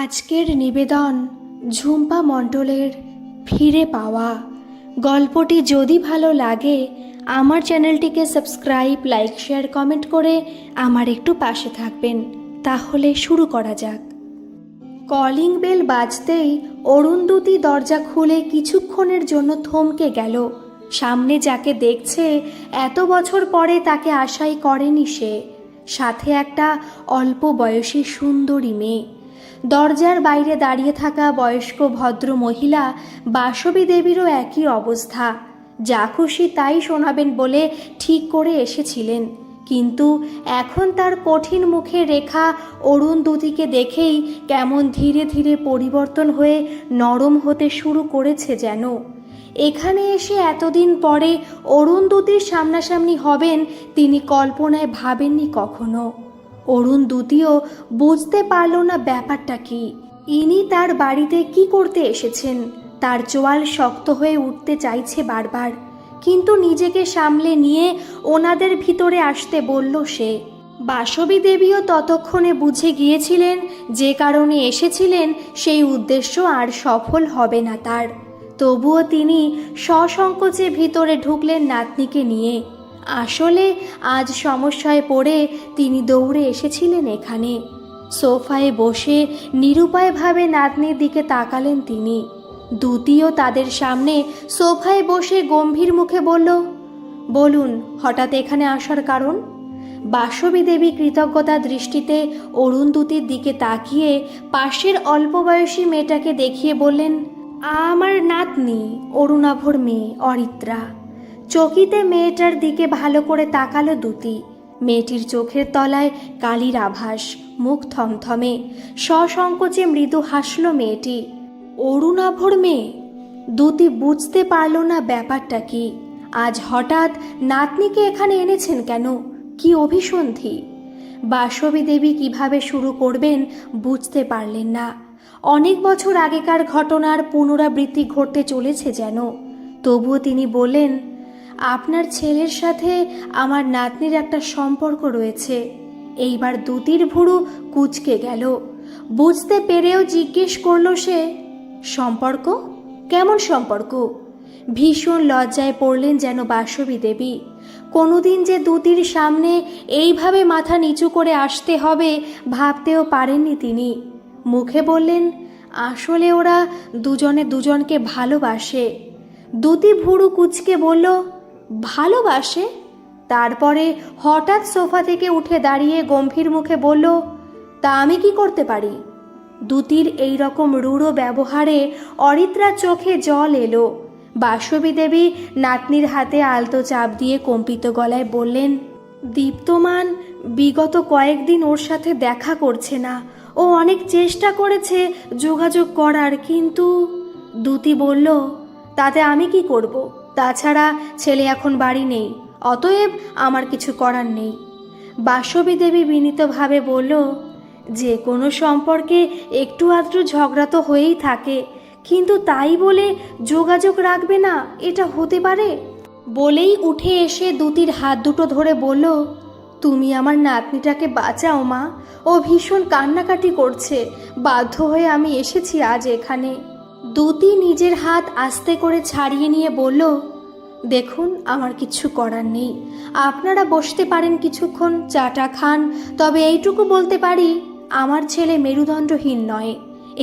আজকের নিবেদন ঝুম্পা মণ্ডলের ফিরে পাওয়া। গল্পটি যদি ভালো লাগে আমার চ্যানেলটিকে সাবস্ক্রাইব, লাইক, শেয়ার, কমেন্ট করে আমার একটু পাশে থাকবেন। তাহলে শুরু করা যাক। কলিং বেল বাজতেই অরুন্ধতী দরজা খুলে কিছুক্ষণের জন্য থমকে গেল। সামনে যাকে দেখছে এত বছর পরে তাকে আশাই করেনি সে। সাথে একটা অল্প বয়সী সুন্দরী মেয়ে। দরজার বাইরে দাঁড়িয়ে থাকা বয়স্ক ভদ্র মহিলা বাসবী দেবীরও একই অবস্থা। যা খুশি তাই শোনাবেন বলে ঠিক করে এসেছিলেন, কিন্তু এখন তার কঠিন মুখের রেখা অরুন্ধতীকে দেখেই কেমন ধীরে ধীরে পরিবর্তন হয়ে নরম হতে শুরু করেছে যেন। এখানে এসে এতদিন পরে অরুন্ধতীর সামনাসামনি হবেন তিনি কল্পনায় ভাবেননি কখনো। অরুন্ধতীও বুঝতে পারল না ব্যাপারটা কি। ইনি তার বাড়িতে কি করতে এসেছেন। তার চোয়াল শক্ত হয়ে উঠতে চাইছে বারবার, কিন্তু নিজেকে সামলে নিয়ে ওনাদের ভিতরে আসতে বলল সে। বাসবী দেবীও ততক্ষণে বুঝে গিয়েছিলেন যে কারণে এসেছিলেন সেই উদ্দেশ্য আর সফল হবে না তার। তবুও তিনি সসংকোচে ভিতরে ঢুকলেন নাতনিকে নিয়ে। আসলে আজ সমস্যায় পড়ে তিনি দৌড়ে এসেছিলেন এখানে। সোফায় বসে নিরুপায়ভাবে নাতনির দিকে তাকালেন তিনি। দ্যুতিও তাদের সামনে সোফায় বসে গম্ভীর মুখে বলল, বলুন হঠাৎ এখানে আসার কারণ। বাসবী দেবী কৃতজ্ঞতা দৃষ্টিতে অরুন্ধতীর দিকে তাকিয়ে পাশের অল্প বয়সী মেয়েটাকে দেখিয়ে বললেন, আমার নাতনি অরুণাভর মেয়ে অরিত্রা। চকিতে মেয়েটার দিকে ভালো করে তাকালো দ্যুতি। মেয়েটির চোখের তলায় কালির আভাস, মুখ থমথমে, সসংকোচে মৃদু হাসল মেয়েটি। অরুণাভর মেয়ে? দ্যুতি বুঝতে পারল না ব্যাপারটা কি। আজ হঠাৎ নাতনিকে এখানে এনেছেন কেন? কি অভিসন্ধি? বাসবী দেবী কিভাবে শুরু করবেন বুঝতে পারলেন না। অনেক বছর আগেকার ঘটনার পুনরাবৃত্তি ঘটতে চলেছে যেন। তবুও তিনি বললেন, আপনার ছেলের সাথে আমার নাতনির একটা সম্পর্ক রয়েছে। এইবার দ্যুতির ভুরু কুঁচকে গেল। বুঝতে পেরেও জিজ্ঞেস করল সে, সম্পর্ক? কেমন সম্পর্ক? ভীষণ লজ্জায় পড়লেন যেন বাসবী দেবী। কোনোদিন যে দ্যুতির সামনে এইভাবে মাথা নিচু করে আসতে হবে ভাবতেও পারেননি তিনি। মুখে বললেন, আসলে ওরা দুজনে দুজনকে ভালোবাসে। দ্যুতি ভুরু কুঁচকে বলল, ভালোবাসে? তারপরে হঠাৎ সোফা থেকে উঠে দাঁড়িয়ে গম্ভীর মুখে বলল, তা আমি কি করতে পারি? দ্যুতির এই রকম রূঢ় ব্যবহারে অরিত্রার চোখে জল এলো। বাসবী দেবী নাতনির হাতে আলতো চাপ দিয়ে কম্পিত গলায় বললেন, দীপ্তমান বিগত কয়েকদিন ওর সাথে দেখা করছে না। ও অনেক চেষ্টা করেছে যোগাযোগ করার, কিন্তু। দ্যুতি বলল, তাতে আমি কি করব? তাছাড়া ছেলে এখন বাড়ি নেই, অতএব আমার কিছু করার নেই। বাসবী দেবী বিনীতভাবে বলল, যে কোনো সম্পর্কে একটু আধটু ঝগড়া তো হয়েই থাকে, কিন্তু তাই বলে যোগাযোগ রাখবে না, এটা হতে পারে? বলেই উঠে এসে দ্যুতির হাত দুটো ধরে বলল, তুমি আমার নাতনিটাকে বাঁচাও মা, ও ভীষণ কান্নাকাটি করছে। বাধ্য হয়ে আমি এসেছি আজ এখানে। দ্যুতি নিজের হাত আস্তে করে ছাড়িয়ে নিয়ে বলল, দেখুন আমার কিছু করার নেই, আপনারা বসতে পারেন কিছুক্ষণ, চাটা খান। তবে এইটুকু বলতে পারি, আমার ছেলে মেরুদণ্ডহীন নয়।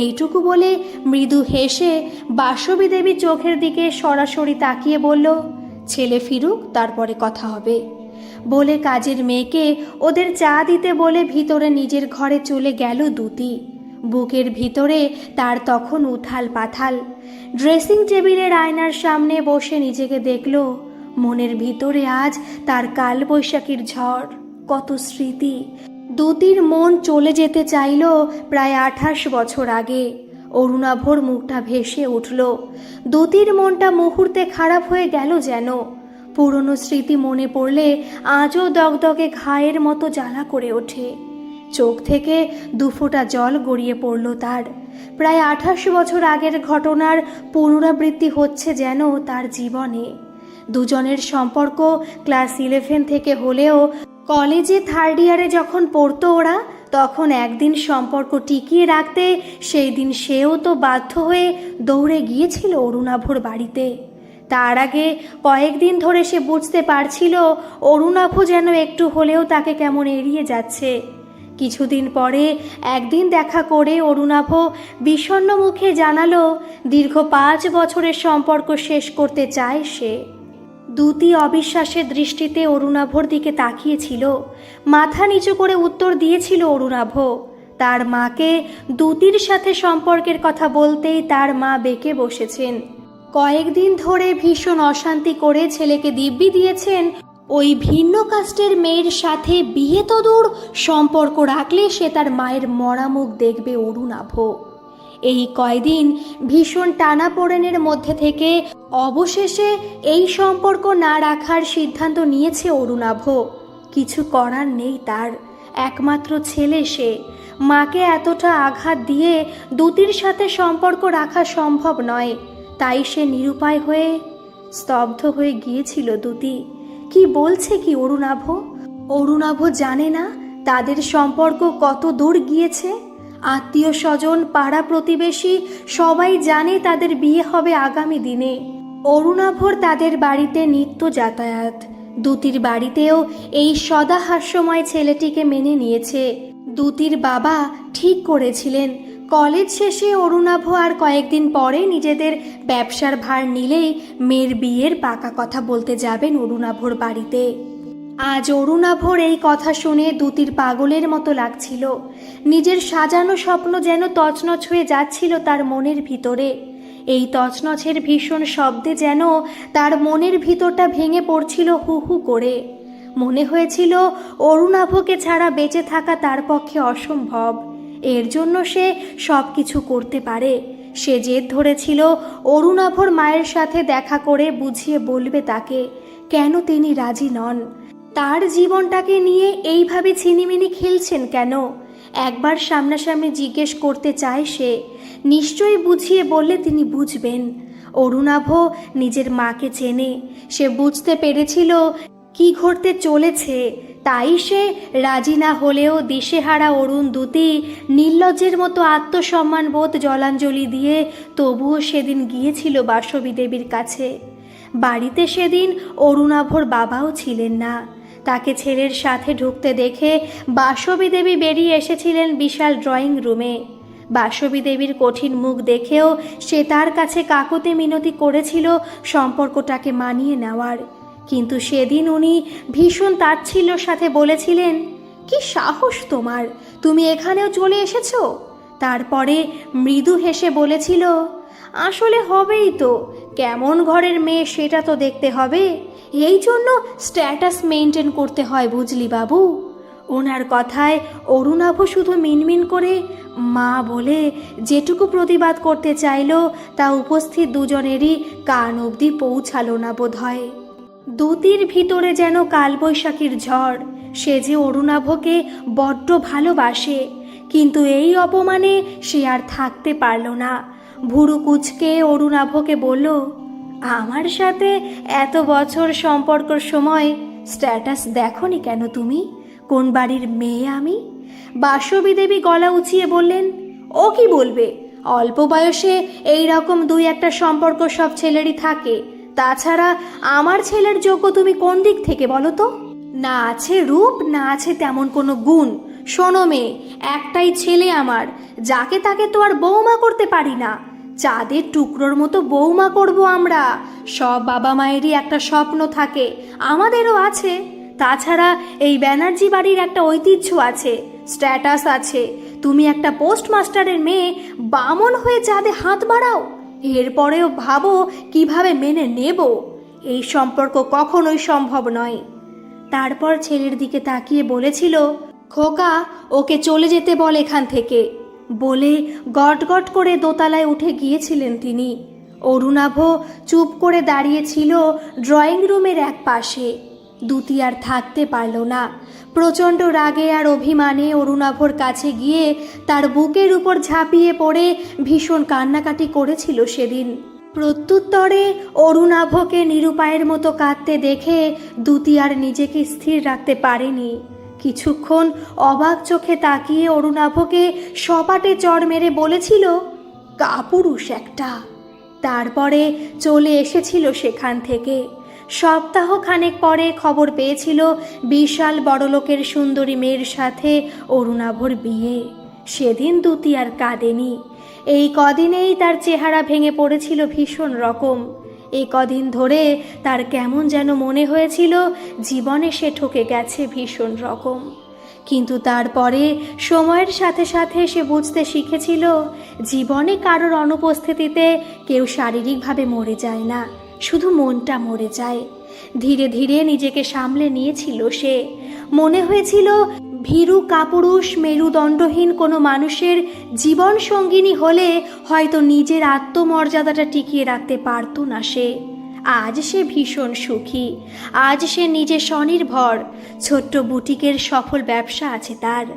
এইটুকু বলে মৃদু হেসে বাসবী দেবী চোখের দিকে সরাসরি তাকিয়ে বলল, ছেলে ফিরুক, তারপরে কথা হবে। বলে কাজের মেয়েকে ওদের চা দিতে বলে ভিতরে নিজের ঘরে চলে গেল দ্যুতি। বুকের ভিতরে তার তখন উথাল পাথাল। ড্রেসিং টেবিলের আয়নার সামনে বসে নিজেকে দেখল। মনের ভিতরে আজ তার কালবৈশাখীর ঝড়, কত স্মৃতি। দ্যুতির মন চলে যেতে চাইল প্রায় 28 বছর আগে। অরুণাভর মুখটা ভেসে উঠল। দ্যুতির মনটা মুহূর্তে খারাপ হয়ে গেল যেন। পুরনো স্মৃতি মনে পড়লে আজও দগদগে ঘায়ের মতো জ্বালা করে ওঠে। চোখ থেকে দুফোঁটা জল গড়িয়ে পড়ল তার। প্রায় 28 বছর আগের ঘটনার পুনরাবৃত্তি হচ্ছে যেন তার জীবনে। দুজনের সম্পর্ক ক্লাস 11 থেকে হলেও কলেজে 3rd ইয়ারে যখন পড়তো ওরা, তখন একদিন সম্পর্ক টিকিয়ে রাখতে সেই দিন সেও তো বাধ্য হয়ে দৌড়ে গিয়েছিল অরুণাভর বাড়িতে। তার আগে কয়েকদিন ধরে সে বুঝতে পারছিল অরুণাভ যেন একটু হলেও তাকে কেমন এড়িয়ে যাচ্ছে। কিছুদিন পরে একদিন দেখা করে অরুণাভ বিষণ্ণ মুখে জানালো দীর্ঘ 5 বছরের সম্পর্ক শেষ করতে চায় সে। দ্যুতি অবিশ্বাসের দৃষ্টিতে অরুণাভর দিকে তাকিয়েছিল। মাথা নিচু করে উত্তর দিয়েছিল অরুণাভ। তার মাকে দ্যুতির সাথে সম্পর্কের কথা বলতেই তার মা বেঁকে বসেছেন। কয়েকদিন ধরে ভীষণ অশান্তি করে ছেলেকে দিব্যি দিয়েছেন ওই ভিন্ন কাস্টের মেয়ের সাথে বিয়ে তো দূর, সম্পর্ক রাখলে সে তার মায়ের মরা মুখ দেখবে অরুণাভ। এই কয়দিন ভীষণ টানাপোড়েনের মধ্যে থেকে অবশেষে এই সম্পর্ক না রাখার সিদ্ধান্ত নিয়েছে অরুণাভ। কিছু করার নেই তার, একমাত্র ছেলে সে। মাকে এতটা আঘাত দিয়ে দ্যুতির সাথে সম্পর্ক রাখা সম্ভব নয়, তাই সে নিরুপায় হয়ে স্তব্ধ হয়ে গিয়েছিল। দ্যুতি কি বলছে কি অরুণাভ? অরুণাভ জানে না তাদের সম্পর্ক কত দূর গিয়েছে। আত্মীয় স্বজন, পাড়া প্রতিবেশী সবাই জানে তাদের বিয়ে হবে আগামী দিনে। অরুণাভর তাদের বাড়িতে নিত্য যাতায়াত। দ্যুতির বাড়িতেও এই সদা হাস্যময় ছেলেটিকে মেনে নিয়েছে। দ্যুতির বাবা ঠিক করেছিলেন কলেজ শেষে অরুণাভ আর কয়েকদিন পরে নিজেদের ব্যবসার ভার নিলেই মেয়ের বিয়ের পাকা কথা বলতে যাবেন অরুণাভর বাড়িতে। আজ অরুণাভর এই কথা শুনে দ্যুতির পাগলের মতো লাগছিল। নিজের সাজানো স্বপ্ন যেন তছনছ হয়ে যাচ্ছিল তার মনের ভিতরে। এই তছনছের ভীষণ শব্দে যেন তার মনের ভিতরটা ভেঙে পড়ছিল হু হু করে। মনে হয়েছিল অরুণাভকে ছাড়া বেঁচে থাকা তার পক্ষে অসম্ভব। এর জন্য সে সব কিছু করতে পারে। সে জেদ ধরেছিল অরুণাভর মায়ের সাথে দেখা করে বুঝিয়ে বলবে তাকে কেন তিনি রাজি নন। তার জীবনটাকে নিয়ে এইভাবে ছিনিমিনি খেলছেন কেন। একবার সামনাসামনি জিজ্ঞেস করতে চায় সে। নিশ্চয়ই বুঝিয়ে বললে তিনি বুঝবেন। অরুণাভ নিজের মাকে চেনে। সে বুঝতে পেরেছিল কি ঘটতে চলেছে, তাই সে রাজি না হলেও দিশেহারা অরুণ দ্যুতি নির্লজ্জের মতো আত্মসম্মান বোধ জলাঞ্জলি দিয়ে তবুও সেদিন গিয়েছিল বাসবী দেবীর কাছে। বাড়িতে সেদিন অরুণাভর বাবাও ছিলেন না। তাকে ছেলের সাথে ঢুকতে দেখে বাসবী দেবী বেরিয়ে এসেছিলেন বিশাল ড্রয়িং রুমে। বাসবী দেবীর কঠিন মুখ দেখেও সে তার কাছে কাকুতি মিনতি করেছিল সম্পর্কটাকে মানিয়ে নেওয়ার। কিন্তু সেদিন উনি ভীষণ তাচ্ছিল্যের সাথে বলেছিলেন, কি সাহস তোমার, তুমি এখানেও চলে এসেছো? তারপরে মৃদু হেসে বলেছিল, আসলে হবেই তো, কেমন ঘরের মেয়ে সেটা তো দেখতে হবে, এই জন্য স্ট্যাটাস মেনটেন করতে হয় বুঝলি বাবু। ওনার কথায় অরুণাভ শুধু মিনমিন করে মা বলে যেটুকু প্রতিবাদ করতে চাইল তা উপস্থিত দুজনেরই কান অবধি পৌঁছালো না বোধ হয়। দ্যুতির ভিতরে যেন কালবৈশাখীর ঝড়। সে যে অরুণাভকে বড্ড ভালোবাসে, কিন্তু এই অপমানে সে আর থাকতে পারল না। ভুরু কুঁচকে অরুণাভকে বলল, আমার সাথে এত বছর সম্পর্কর সময় স্ট্যাটাস দেখোনি কেন তুমি? কোন বাড়ির মেয়ে আমি? বাসবী দেবী গলা উঁচিয়ে বললেন, ও কি বলবে? অল্প বয়সে এই রকম 2-1টা সম্পর্ক সব ছেলেরই থাকে। তাছাড়া আমার ছেলের যোগ্য তুমি কোন দিক থেকে বলো তো? না আছে রূপ, না আছে তেমন কোনো গুণ। শোনো মেয়ে, একটাই ছেলে আমার, যাকে তাকে তো আর বৌমা করতে পারি না। চাঁদের টুকরোর মতো বৌমা করব আমরা। সব বাবা মায়েরই একটা স্বপ্ন থাকে, আমাদেরও আছে। তাছাড়া এই ব্যানার্জি বাড়ির একটা ঐতিহ্য আছে, স্ট্যাটাস আছে। তুমি একটা পোস্টমাস্টারের মেয়ে, বামন হয়ে চাঁদে হাত বাড়াও। এরপরেও ভাবো কিভাবে মেনে নেব। এই সম্পর্ক কখনোই সম্ভব নয়। তারপর ছেলের দিকে তাকিয়ে বলেছিল, খোকা, ওকে চলে যেতে বল এখান থেকে। বলে গট গট করে দোতলায় উঠে গিয়েছিলেন তিনি। অরুণাভ চুপ করে দাঁড়িয়েছিল ড্রয়িং রুমের এক পাশে। দ্যুতি আর থাকতে পারল না। প্রচণ্ড রাগে আর অভিমানে অরুণাভর কাছে গিয়ে তার বুকের উপর ঝাঁপিয়ে পড়ে ভীষণ কান্নাকাটি করেছিল সেদিন। প্রত্যুত্তরে অরুণাভকে নিরুপায়ের মতো কাঁদতে দেখে দ্যুতি আর নিজেকে স্থির রাখতে পারেনি। কিছুক্ষণ অবাক চোখে তাকিয়ে অরুণাভকে সপাটে চড় মেরে বলেছিল, কাপুরুষ একটা। তারপরে চলে এসেছিল সেখান থেকে। সপ্তাহ খানেক পরে খবর পেয়েছিল বিশাল বড়লোকের সুন্দরী মেয়ের সাথে অরুণাভর বিয়ে। সেদিন দ্যুতি আর কাঁদেনি। এই কদিনেই তার চেহারা ভেঙে পড়েছিল ভীষণ রকম। এই কদিন ধরে তার কেমন যেন মনে হয়েছিল জীবনে সে ঠকে গেছে ভীষণ রকম। কিন্তু তারপরে সময়ের সাথে সাথে সে বুঝতে শিখেছিল জীবনে কারোর অনুপস্থিতিতে কেউ শারীরিকভাবে মরে যায় না, শুধু মনটা মরে যায়। ধীরে ধীরে নিজেকে সামলে নিয়েছিল সে। মনে হয়েছিল ভীরু কাপুরুষ মেরুদণ্ডহীন কোনো মানুষের জীবন সঙ্গিনী হলে হয়তো নিজের আত্মমর্যাদাটা টিকিয়ে রাখতে পারত না সে। আজ সে ভীষণ সুখী। আজ সে নিজে স্বনির্ভর। ছোট্ট বুটিকের সফল ব্যবসা আছে তার।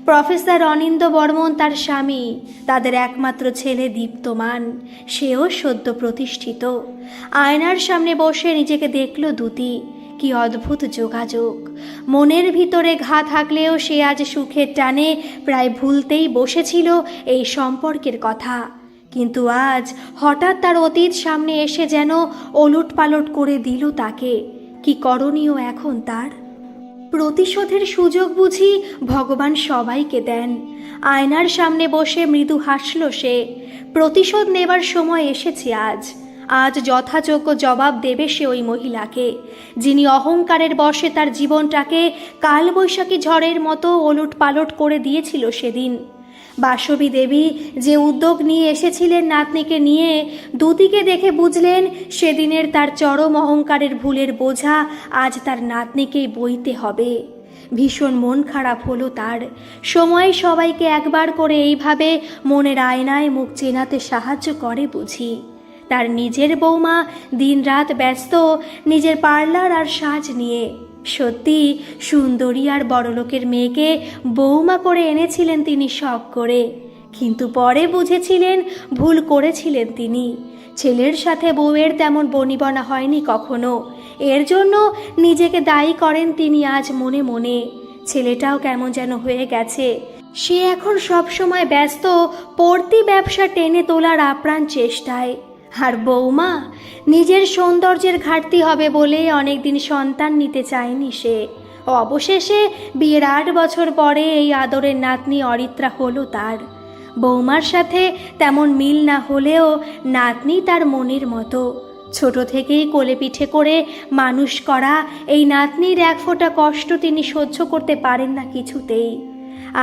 প্রফেসর অনিন্দ বর্মন তার স্বামী। তাদের একমাত্র ছেলে দীপ্তমান, সেও সদ্য প্রতিষ্ঠিত। আয়নার সামনে বসে নিজেকে দেখল দ্যুতি। কি অদ্ভুত যোগাযোগ। মনের ভিতরে ঘা থাকলেও সে আজ সুখের টানে প্রায় ভুলতেই বসেছিল এই সম্পর্কের কথা। কিন্তু আজ হঠাৎ তার অতীত সামনে এসে যেন ওলটপালট করে দিল তাকে। কি করণীয় এখন তার? প্রতিশোধের সুযোগ বুঝি ভগবান সবাইকে দেন। আয়নার সামনে বসে মৃদু হাসল সে। প্রতিশোধ নেবার সময় এসেছে আজ। আজ যথাযোগ্য জবাব দেবে সে ওই মহিলাকে, যিনি অহংকারের বশে তার জীবনটাকে কালবৈশাখী ঝড়ের মতো ওলটপালট করে দিয়েছিল সেদিন। বাসবী দেবী যে উদ্যোগ নিয়ে এসেছিলেন নাতনিকে নিয়ে, দ্যুতিকে দেখে বুঝলেন সেদিনের তার চরম অহংকারের ভুলের বোঝা আজ তার নাতনিকেই বইতে হবে। ভীষণ মন খারাপ হলো তার। সময় সবাইকে একবার করে এইভাবে মনের আয়নায় মুখ চেনাতে সাহায্য করে বুঝি। তার নিজের বৌমা দিনরাত ব্যস্ত নিজের পার্লার আর সাজ নিয়ে। সত্যি সুন্দরী আর বড়লোকের মেয়েকে বৌমা করে এনেছিলেন তিনি শখ করে। কিন্তু পরে বুঝেছিলেন ভুল করেছিলেন তিনি। ছেলের সাথে বউয়ের তেমন বনিবনা হয়নি কখনো। এর জন্য নিজেকে দায়ী করেন তিনি আজ মনে মনে। ছেলেটাও কেমন যেন হয়ে গেছে। সে এখন সবসময় ব্যস্ত পড়তি ব্যবসা টেনে তোলার আপ্রাণ চেষ্টায়। আর বৌমা নিজের সৌন্দর্যের ঘাটতি হবে বলে অনেকদিন সন্তান নিতে চায়নি সে। অবশেষে বিয়ের 8 বছর পরে এই আদরের নাতনি অরিত্রা হলো তার। বৌমার সাথে তেমন মিল না হলেও নাতনি তার মনের মতো। ছোট থেকেই কোলে পিঠে করে মানুষ করা এই নাতনির এক ফোঁটা কষ্ট তিনি সহ্য করতে পারেন না কিছুতেই।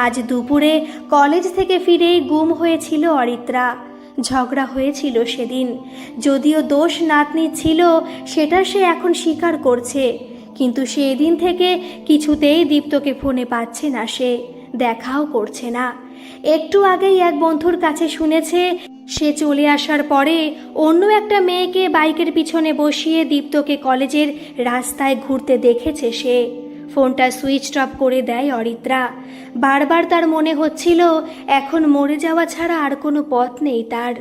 আজ দুপুরে কলেজ থেকে ফিরেই গুম হয়েছিল অরিত্রা। ঝগড়া হয়েছিল সেদিন। যদিও দোষ নাতনি ছিল সেটা সে এখন স্বীকার করছে, কিন্তু সেদিন থেকে কিছুতেই দীপ্তকে ফোনে পাচ্ছে না সে, দেখাও করছে না। একটু আগেই এক বন্ধুর কাছে শুনেছে সে চলে আসার পরে অন্য একটা মেয়েকে বাইকের পিছনে বসিয়ে দীপ্তকে কলেজের রাস্তায় ঘুরতে দেখেছে সে। ফোনটা সুইচ অফ করে দেয় অরিত্রা। বারবার তার মনে হচ্ছিল এখন মরে যাওয়া ছাড়া আর কোনো পথ নেই তার।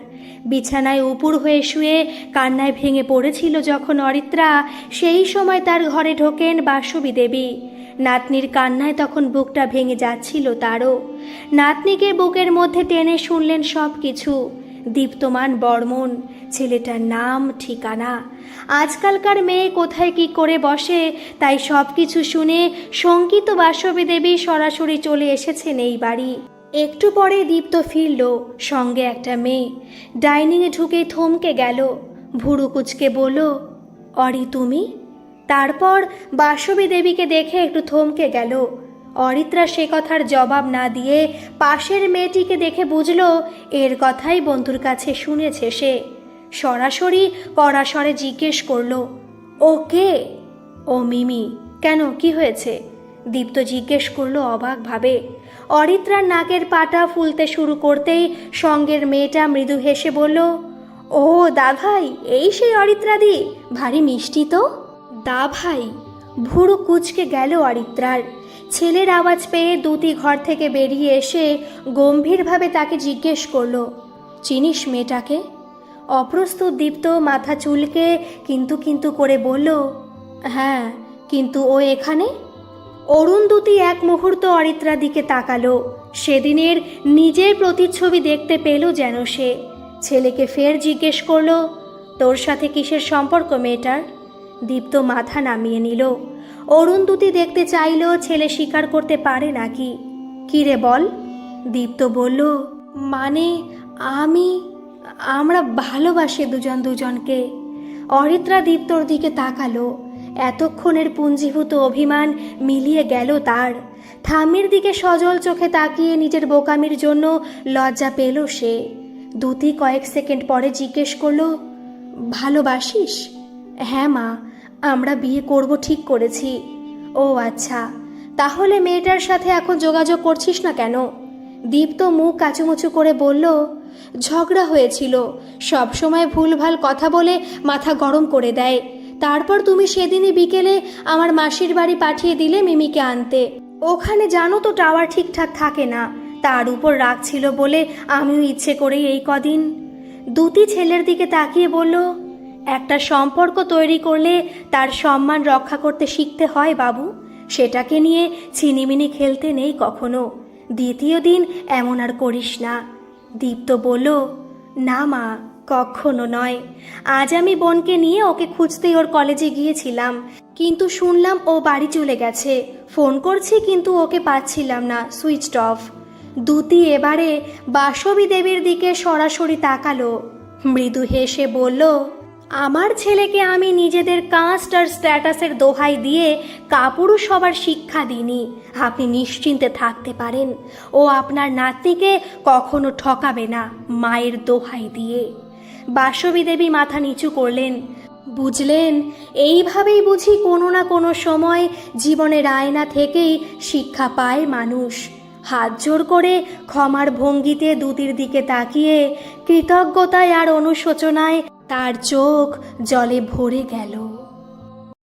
বিছানায় উপুড় হয়ে শুয়ে কান্নায় ভেঙে পড়েছিল যখন অরিত্রা, সেই সময় তার ঘরে ঢোকেন বাসবী দেবী। নাতনির কান্নায় তখন বুকটা ভেঙে যাচ্ছিল তারও। নাতনিকে বুকের মধ্যে টেনে শুনলেন সব কিছু। দীপ্তমান বর্মন, ছেলেটার নাম, ঠিকানা। আজকালকার মেয়ে কোথায় কি করে বসে তাই সব কিছু শুনে শঙ্কিত বাসবী দেবী সরাসরি চলে এসেছেন এই বাড়ি। একটু পরে দীপ্ত ফিরল, সঙ্গে একটা মেয়ে। ডাইনিংয়ে ঢুকেই থমকে গেল। ভুরু কুচকে বলল, অরি তুমি? তারপর বাসবী দেবীকে দেখে একটু থমকে গেল। অরিত্রা সে কথার জবাব না দিয়ে পাশের মেয়েটিকে দেখে বুঝল এর কথাই বন্ধুর কাছে শুনেছে সে। সরাসরি কড়া স্বরে জিজ্ঞেস করল, ও কে? ও মিমি। কেন, কি হয়েছে? দীপ্ত জিজ্ঞেস করলো অবাকভাবে। অরিত্রার নাকের পাটা ফুলতে শুরু করতেই সঙ্গের মেয়েটা মৃদু হেসে বলল, ও দা ভাই, এই সেই অরিত্রাদি, ভারী মিষ্টি তো। দা ভাই? ভুরু কুচকে গেল অরিত্রার। ছেলের আওয়াজ পেয়ে দ্যুতি ঘর থেকে বেরিয়ে এসে গম্ভীরভাবে তাকে জিজ্ঞেস করলো, চিনিস মেয়েটাকে? অপ্রস্তুত দীপ্ত মাথা চুলকে কিন্তু কিন্তু করে বলল, হ্যাঁ, কিন্তু ও এখানে? অরুন্ধতী এক মুহূর্ত অরিত্রার দিকে তাকালো। সেদিনের নিজের প্রতিচ্ছবি দেখতে পেল যেন সে। ছেলেকে ফের জিজ্ঞেস করলো, তোর সাথে কিসের সম্পর্ক মেয়েটার? দীপ্ত মাথা নামিয়ে নিল। অরুন্ধতী দেখতে চাইল ছেলে স্বীকার করতে পারে নাকি। কিরে বল। দীপ্ত বলল, মানে আমরা ভালোবাসি দুজন দুজনকে। অরিত্রা দীপ্তর দিকে তাকালো। এতক্ষণের পুঞ্জীভূত অভিমান মিলিয়ে গেল তার। ঠাম্মির দিকে সজল চোখে তাকিয়ে নিজের বোকামির জন্য লজ্জা পেল সে। দুতি কয়েক সেকেন্ড পরে জিজ্ঞেস করলো, ভালোবাসিস? হ্যাঁ মা, আমরা বিয়ে করব ঠিক করেছি। ও আচ্ছা, তাহলে মেয়েটার সাথে এখন যোগাযোগ করছিস না কেন? দীপ্ত মুখ কাচুমুচু করে বলল, ঝগড়া হয়েছিল। সব সময় ভুলভাল কথা বলে মাথা গরম করে দেয়। তারপর তুমি সেদিনই বিকেলে আমার মাসির বাড়ি পাঠিয়ে দিলে মিমিকে আনতে। ওখানে জানো তো টাওয়ার ঠিকঠাক থাকে না, তার উপর রাগ ছিল বলে আমিও ইচ্ছে করেই এই কদিন। দুটি ছেলের দিকে তাকিয়ে বলল, একটা সম্পর্ক তৈরি করলে তার সম্মান রক্ষা করতে শিখতে হয় বাবু। সেটাকে নিয়ে ছিনিমিনি খেলতে নেই কখনো। দ্বিতীয় দিন এমন আর করিস না। দীপ্ত বলল, না মা, কখনো নয়। আজ আমি বোনকে নিয়ে ওকে খুঁজতেই ওর কলেজে গিয়েছিলাম, কিন্তু শুনলাম ও বাড়ি চলে গেছে। ফোন করছি কিন্তু ওকে পাচ্ছিলাম না, সুইচড অফ। দুতি এবারে বাসবী দেবীর দিকে সরাসরি তাকালো। মৃদু হেসে বলল, আমার ছেলেকে আমি নিজেদের কাস্ট আর স্ট্যাটাসের দোহাই দিয়ে কাপুরুষ হবার শিক্ষা দিইনি। আপনি নিশ্চিন্তে থাকতে পারেন, ও আপনার নাতনিকে কখনো ঠকাবে না মায়ের দোহাই দিয়ে। বাসবী দেবী মাথা নিচু করলেন। বুঝলেন, এইভাবেই বুঝি কোনো না কোনো সময় জীবনের আয়না থেকেই শিক্ষা পায় মানুষ। হাত জোর করে ক্ষমার ভঙ্গিতে দুতির দিকে তাকিয়ে কৃতজ্ঞতায় আর অনুশোচনায় তার চোখ জলে ভরে গেল।